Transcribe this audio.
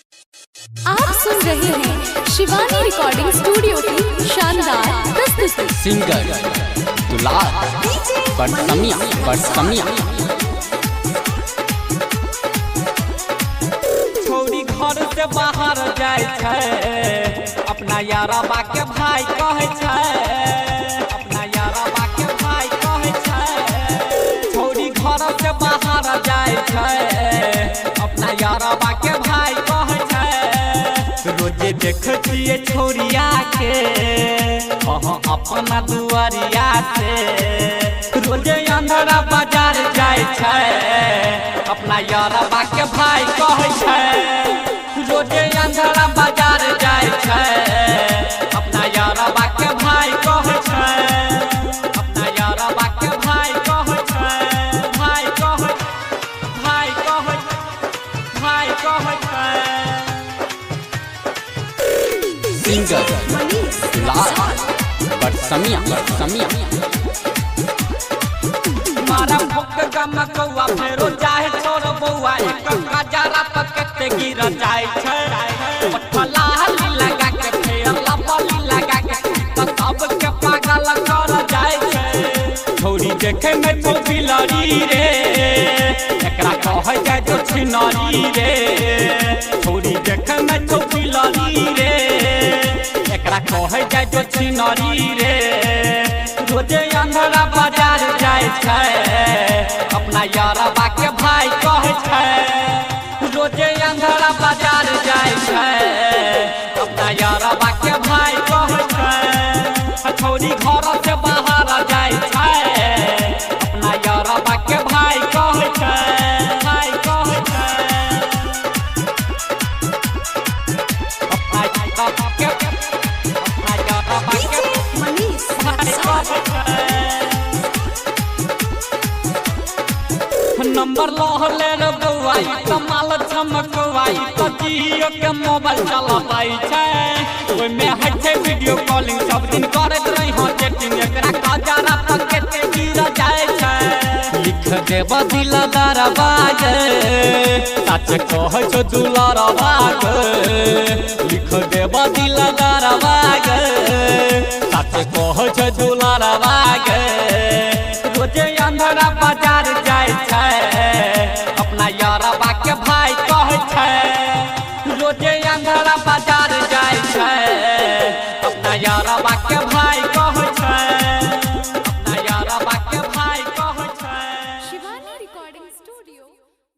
आप सुन रहे हैं शिवानी रिकॉर्डिंग स्टूडियो की शानदार प्रस्तुति। सिंगर दुलार बरसमिया छोरी घर से बाहर जाए छे, अपना यारबा के भाई कहे छे, अपना यारबा के भाई कहे छे। छोरी घर से बाहर जाए छे, अपना यारबा के भाई कहे छे। रोजे देखिए छोरिया के अपना दुआरिया से, रोजे अंधरा बाजार जाए छे, अपना यारबा के भाई कहे छे। रोजे अंधरा बाजार जाए छे, अपना यारबा के भाई कहे छे, अपना यारबा के भाई कहे छे, भाई कहे भाई कहे भाई कहे छे। सिंगर दुलार बरसमिया मारा भुक गम कौआ फेरो चाहे छोड़ बउआ, एक गजारा पकते गिर जाए छे। पठला हली लगा के फेर लपली लगा के तो सब के पागल कर जाए छे। छोरी देखे में तो बिलरी रे, एकरा कहे जाए जो छिनरी रे। छोरी देखे में तो बिलरी रे, एकरा कहे जाए जो छिनरी रे। रोजे अंधरा बाजार जाए छे, अपना यारबा के भाई कहे छे। रोजे अंधरा बाजार जाए छे, अपना यारबा के भाई कहे छे। छोरी घर से बाहर जाए छे, अपना यारबा के भाई कहे छे, भाई कहे छे। अपना यारबा के नंबर लहले रे बउआई कमाल चमकवाई तो जियो के मोबाइल चलाबाई छे। ओय में हट छे वीडियो कॉलिंग, सब दिन करत रही हो चैटिंग, एकरा गजारा पकते गिर जाए छे। लिख देब दिल दरबाज, सच कह छो दुलारबाज। लिख देब दिल दरबाज, सच कह छो दुलारबाज। रोजे अंधरा बाजार जाए छे, अपना यारबा के